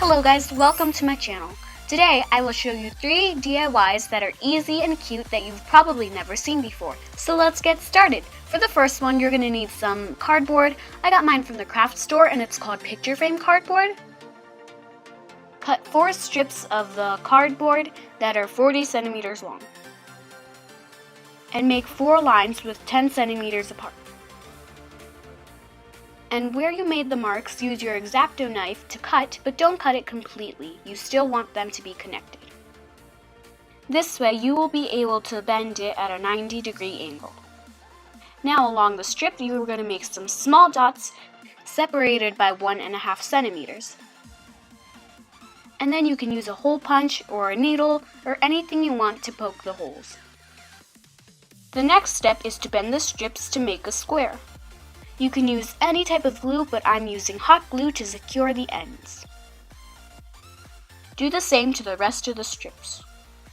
Hello guys, welcome to my channel. Today I will show you 3 DIYs that are easy and cute that you've probably never seen before. So let's get started. For the first one, you're going to need some cardboard. I got mine from the craft store and it's called picture frame cardboard. Cut 4 strips of the cardboard that are 40 centimeters long. And make 4 lines with 10 centimeters apart. And where you made the marks, use your X-Acto knife to cut, but don't cut it completely. You still want them to be connected. This way, you will be able to bend it at a 90-degree angle. Now, along the strip, you are going to make some small dots separated by 1.5 centimeters. And then you can use a hole punch or a needle or anything you want to poke the holes. The next step is to bend the strips to make a square. You can use any type of glue, but I'm using hot glue to secure the ends. Do the same to the rest of the strips.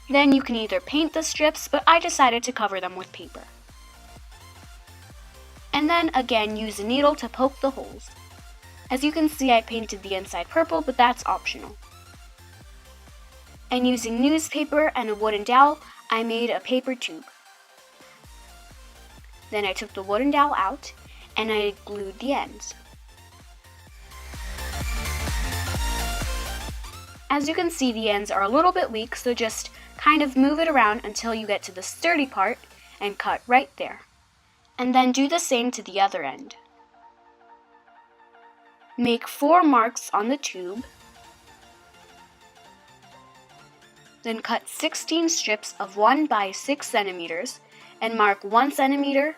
Then you can either paint the strips, but I decided to cover them with paper. And then again, use a needle to poke the holes. As you can see, I painted the inside purple, but that's optional. And using newspaper and a wooden dowel, I made a paper tube. Then I took the wooden dowel out, and I glued the ends. As you can see, the ends are a little bit weak, so just kind of move it around until you get to the sturdy part and cut right there. And then do the same to the other end. Make 4 marks on the tube. Then cut 16 strips of 1 by 6 centimeters and mark 1 centimeter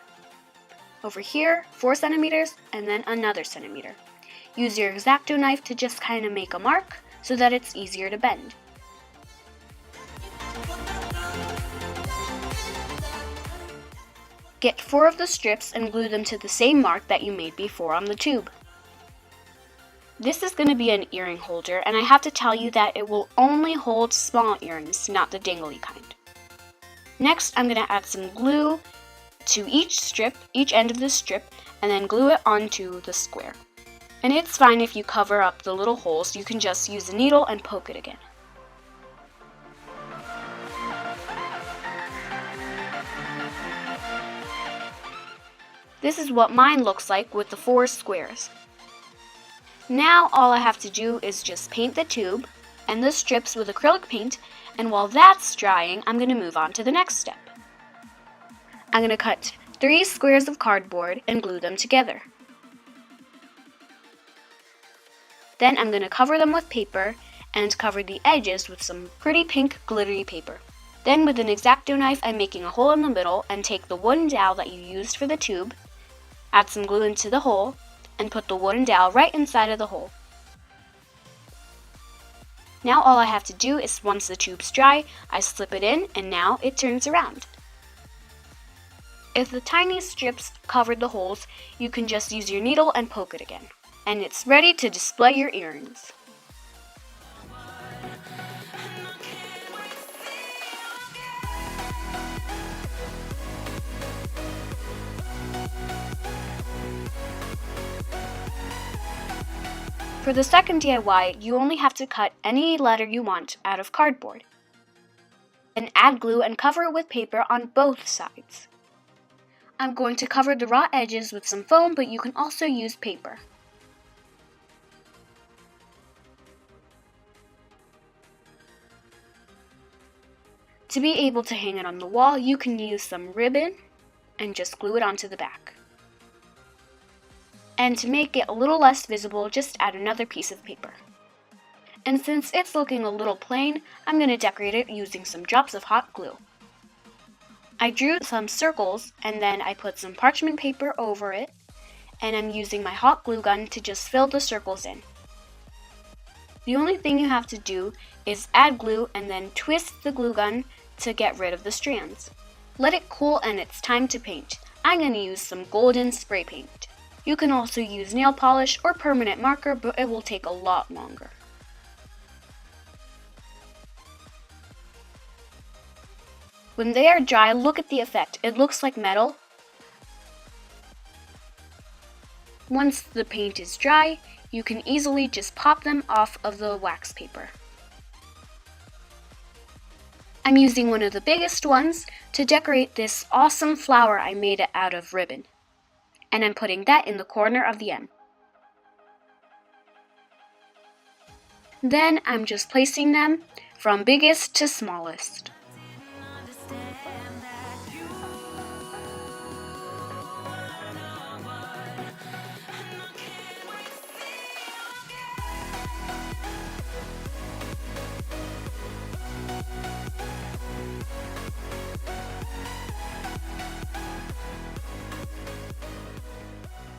over here, 4 centimeters, and then another centimeter. Use your X-Acto knife to just kind of make a mark so that it's easier to bend. Get 4 of the strips and glue them to the same mark that you made before on the tube. This is going to be an earring holder, and I have to tell you that it will only hold small earrings, not the dangly kind. Next, I'm going to add some glue to each end of the strip, and then glue it onto the square. And it's fine if you cover up the little holes, you can just use a needle and poke it again. This is what mine looks like with the 4 squares. Now all I have to do is just paint the tube and the strips with acrylic paint, and while that's drying, I'm going to move on to the next step. I'm going to cut 3 squares of cardboard and glue them together. Then I'm going to cover them with paper and cover the edges with some pretty pink glittery paper. Then with an X-Acto knife, I'm making a hole in the middle and take the wooden dowel that you used for the tube, add some glue into the hole, and put the wooden dowel right inside of the hole. Now all I have to do is, once the tube's dry, I slip it in and now it turns around. If the tiny strips covered the holes, you can just use your needle and poke it again. And it's ready to display your earrings. For the second DIY, you only have to cut any letter you want out of cardboard. And add glue and cover it with paper on both sides. I'm going to cover the raw edges with some foam, but you can also use paper. To be able to hang it on the wall, you can use some ribbon and just glue it onto the back. And to make it a little less visible, just add another piece of paper. And since it's looking a little plain, I'm going to decorate it using some drops of hot glue. I drew some circles and then I put some parchment paper over it, and I'm using my hot glue gun to just fill the circles in. The only thing you have to do is add glue and then twist the glue gun to get rid of the strands. Let it cool and it's time to paint. I'm going to use some golden spray paint. You can also use nail polish or permanent marker, but it will take a lot longer. When they are dry, look at the effect. It looks like metal. Once the paint is dry, you can easily just pop them off of the wax paper. I'm using one of the biggest ones to decorate this awesome flower I made out of ribbon. And I'm putting that in the corner of the M. Then I'm just placing them from biggest to smallest.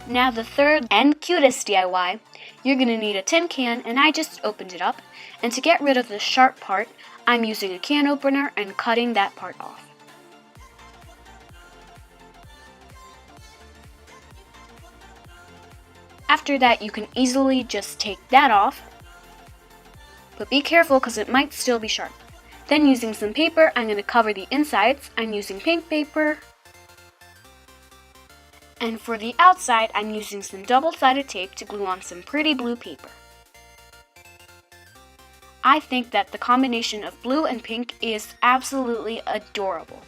Now the third and cutest DIY, you're going to need a tin can, and I just opened it up, and to get rid of the sharp part, I'm using a can opener and cutting that part off. After that, you can easily just take that off, but be careful because it might still be sharp. Then using some paper, I'm going to cover the insides. I'm using pink paper. And for the outside, I'm using some double-sided tape to glue on some pretty blue paper. I think that the combination of blue and pink is absolutely adorable.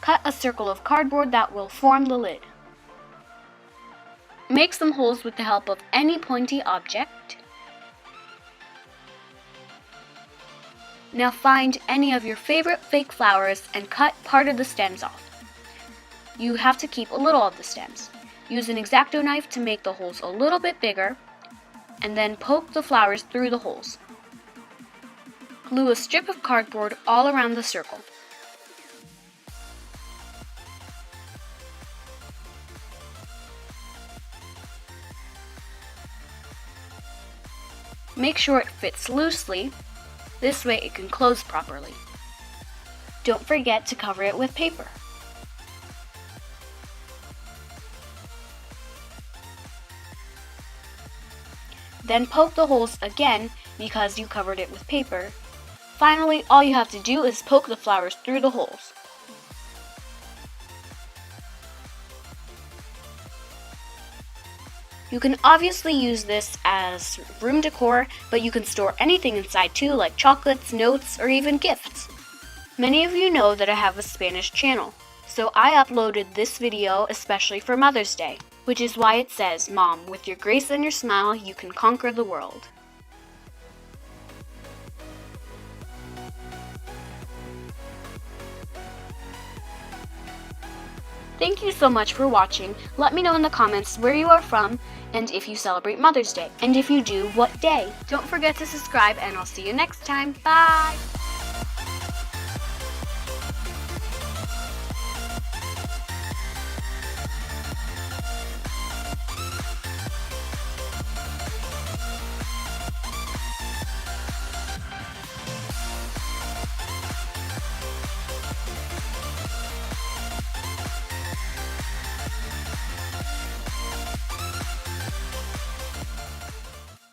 Cut a circle of cardboard that will form the lid. Make some holes with the help of any pointy object. Now find any of your favorite fake flowers and cut part of the stems off. You have to keep a little of the stems. Use an X-Acto knife to make the holes a little bit bigger, and then poke the flowers through the holes. Glue a strip of cardboard all around the circle. Make sure it fits loosely, this way it can close properly. Don't forget to cover it with paper. Then poke the holes again because you covered it with paper. Finally, all you have to do is poke the flowers through the holes. You can obviously use this as room decor, but you can store anything inside too, like chocolates, notes, or even gifts. Many of you know that I have a Spanish channel, so I uploaded this video especially for Mother's Day, which is why it says, "Mom, with your grace and your smile, you can conquer the world." Thank you so much for watching. Let me know in the comments where you are from and if you celebrate Mother's Day. And if you do, what day? Don't forget to subscribe, and I'll see you next time. Bye!